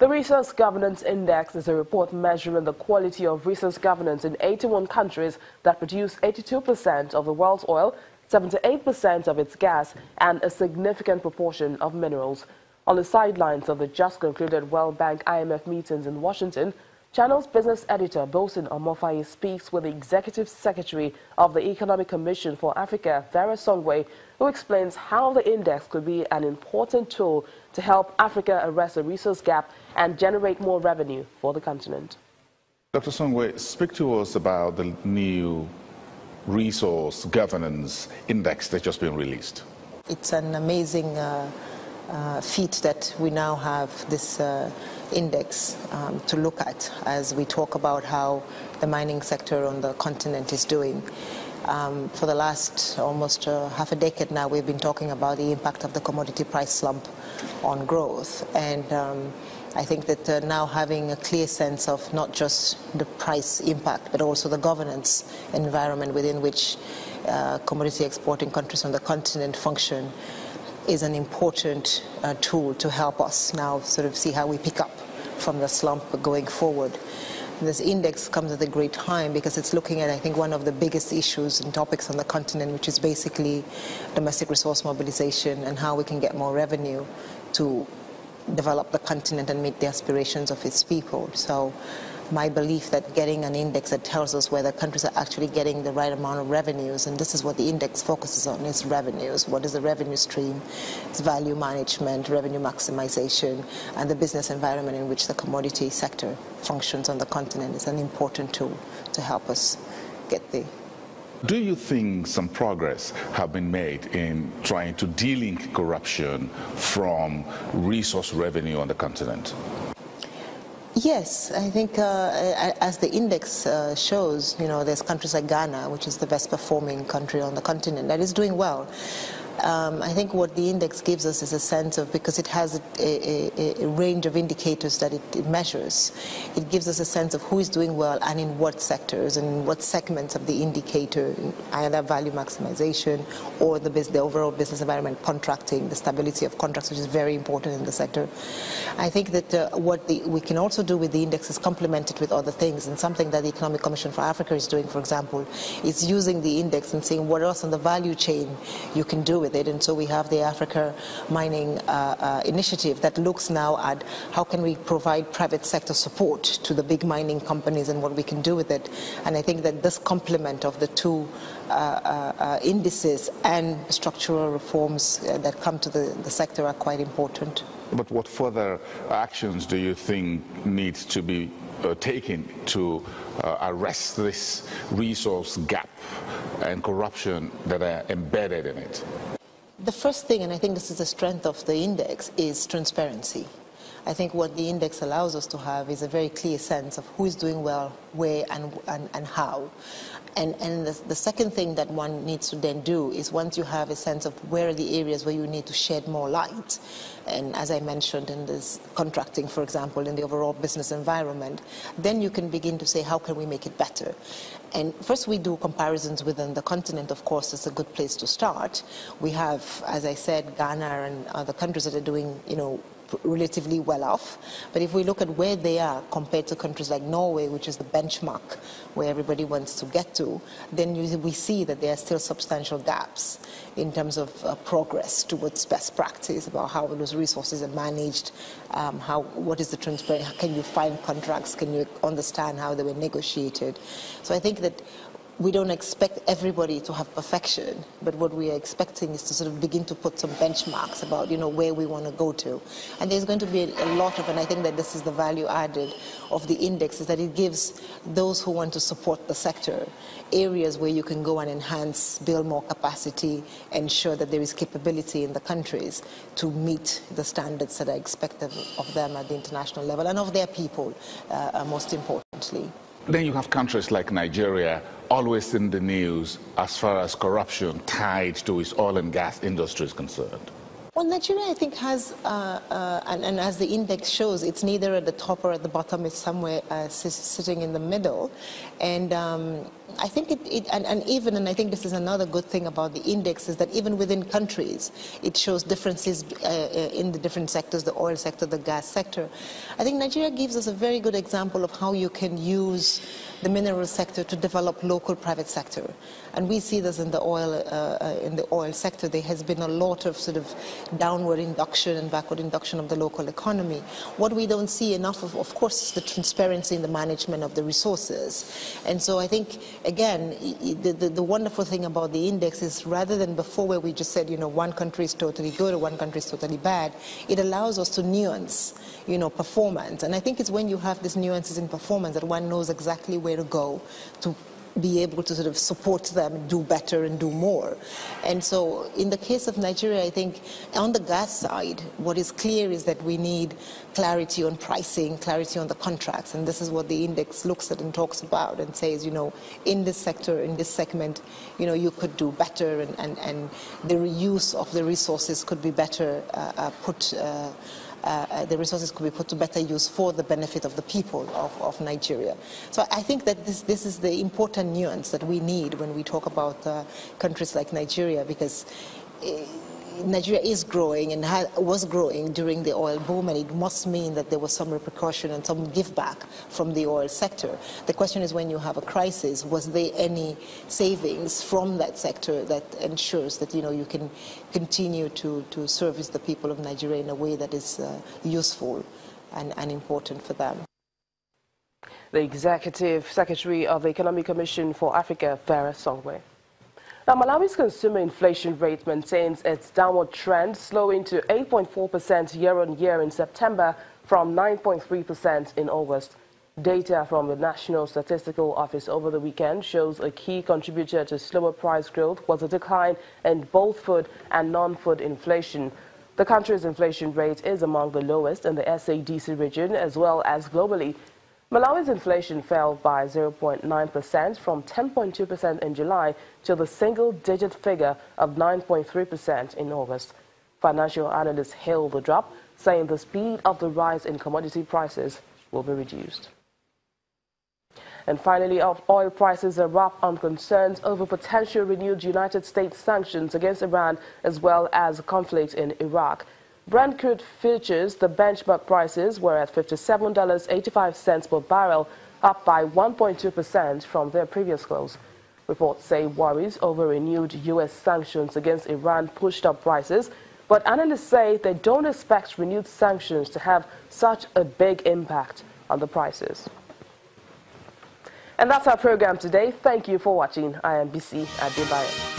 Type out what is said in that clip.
The Resource Governance Index is a report measuring the quality of resource governance in 81 countries that produce 82% of the world's oil, 78% of its gas, and a significant proportion of minerals. On the sidelines of the just concluded World Bank IMF meetings in Washington, Channel's business editor Bosin Omofaye speaks with the Executive Secretary of the Economic Commission for Africa, Vera Songwe, who explains how the index could be an important tool to help Africa arrest the resource gap and generate more revenue for the continent. Dr. Songwe, speak to us about the new Resource Governance Index that's just been released. It's an amazing feat that we now have this index to look at as we talk about how the mining sector on the continent is doing. For the last almost half a decade now, we've been talking about the impact of the commodity price slump on growth. And I think that now having a clear sense of not just the price impact, but also the governance environment within which commodity exporting countries on the continent function is an important tool to help us now sort of see how we pick up from the slump going forward. This index comes at a great time because it's looking at, I think, one of the biggest issues and topics on the continent, which is basically domestic resource mobilization and how we can get more revenue to develop the continent and meet the aspirations of its people. So my belief that getting an index that tells us whether countries are actually getting the right amount of revenues, and this is what the index focuses on, is revenues. What is the revenue stream? It's value management, revenue maximization, and the business environment in which the commodity sector functions on the continent is an important tool to help us get there. Do you think some progress have been made in trying to de-link corruption from resource revenue on the continent? Yes, I think as the index shows, there's countries like Ghana, which is the best performing country on the continent, that is doing well. I think what the index gives us is a sense of, because it has a range of indicators that it measures, it gives us a sense of who is doing well and in what sectors and what segments of the indicator, either value maximization or the overall business environment, contracting, the stability of contracts, which is very important in the sector. I think that what we can also do with the index is complement it with other things, and something that the Economic Commission for Africa is doing, for example, is using the index and saying what else on the value chain you can do with it. And so we have the Africa Mining Initiative that looks now at how can we provide private sector support to the big mining companies and what we can do with it. And I think that this complement of the two indices and structural reforms that come to the sector are quite important. But what further actions do you think need to be taken to arrest this resource gap and corruption that are embedded in it? The first thing, and I think this is the strength of the index, is transparency. I think what the index allows us to have is a very clear sense of who is doing well, where, and how. And the second thing that one needs to then do is, once you have a sense of where are the areas where you need to shed more light, and as I mentioned in this contracting, for example, in the overall business environment, then you can begin to say, how can we make it better? And first we do comparisons within the continent. Of course, it's a good place to start. We have, as I said, Ghana and other countries that are doing, relatively well off. But if we look at where they are compared to countries like Norway, which is the benchmark where everybody wants to get to, then we see that there are still substantial gaps in terms of progress towards best practice about how those resources are managed, what is the transparency, can you find contracts, can you understand how they were negotiated. So I think that we don't expect everybody to have perfection, but what we are expecting is to sort of begin to put some benchmarks about, where we want to go to. And there's going to be a lot of, and I think that this is the value added of the index, is that it gives those who want to support the sector areas where you can go and enhance, build more capacity, ensure that there is capability in the countries to meet the standards that are expected of them at the international level and of their people, most importantly. Then you have countries like Nigeria always in the news as far as corruption tied to its oil and gas industry is concerned. Well, Nigeria, I think, has, and as the index shows, it's neither at the top or at the bottom, it's somewhere sitting in the middle. And I think and I think this is another good thing about the index is that even within countries, it shows differences in the different sectors, the oil sector, the gas sector. I think Nigeria gives us a very good example of how you can use the mineral sector to develop local private sector. And we see this in the oil sector. There has been a lot of sort of downward induction and backward induction of the local economy. What we don't see enough of course, is the transparency in the management of the resources. And so I think, again, the wonderful thing about the index is rather than before where we just said, one country is totally good or one country is totally bad, it allows us to nuance, performance. And I think it's when you have these nuances in performance that one knows exactly where to go to be able to sort of support them, do better and do more. And so in the case of Nigeria, I think on the gas side, what is clear is that we need clarity on pricing, clarity on the contracts. And this is what the index looks at and talks about and says, in this sector, in this segment, you could do better and the reuse of the resources could be better the resources could be put to better use for the benefit of the people of Nigeria. So I think that this is the important nuance that we need when we talk about countries like Nigeria, because Nigeria is growing and was growing during the oil boom, and it must mean that there was some repercussion and some give back from the oil sector. The question is, when you have a crisis, was there any savings from that sector that ensures that you can continue to service the people of Nigeria in a way that is useful and important for them? The Executive Secretary of the Economic Commission for Africa, Songwe. Now, Malawi's consumer inflation rate maintains its downward trend, slowing to 8.4% year-on-year in September from 9.3% in August. Data from the National Statistical Office over the weekend shows a key contributor to slower price growth was a decline in both food and non-food inflation. The country's inflation rate is among the lowest in the SADC region as well as globally. Malawi's inflation fell by 0.9% from 10.2% in July to the single-digit figure of 9.3% in August. Financial analysts hailed the drop, saying the speed of the rise in commodity prices will be reduced. And finally, oil prices are up on concerns over potential renewed United States sanctions against Iran as well as conflict in Iraq. Brent crude futures, the benchmark prices were at $57.85 per barrel, up by 1.2% from their previous close. Reports say worries over renewed U.S. sanctions against Iran pushed up prices, but analysts say they don't expect renewed sanctions to have such a big impact on the prices. And that's our program today. Thank you for watching. I am BC Adebayo.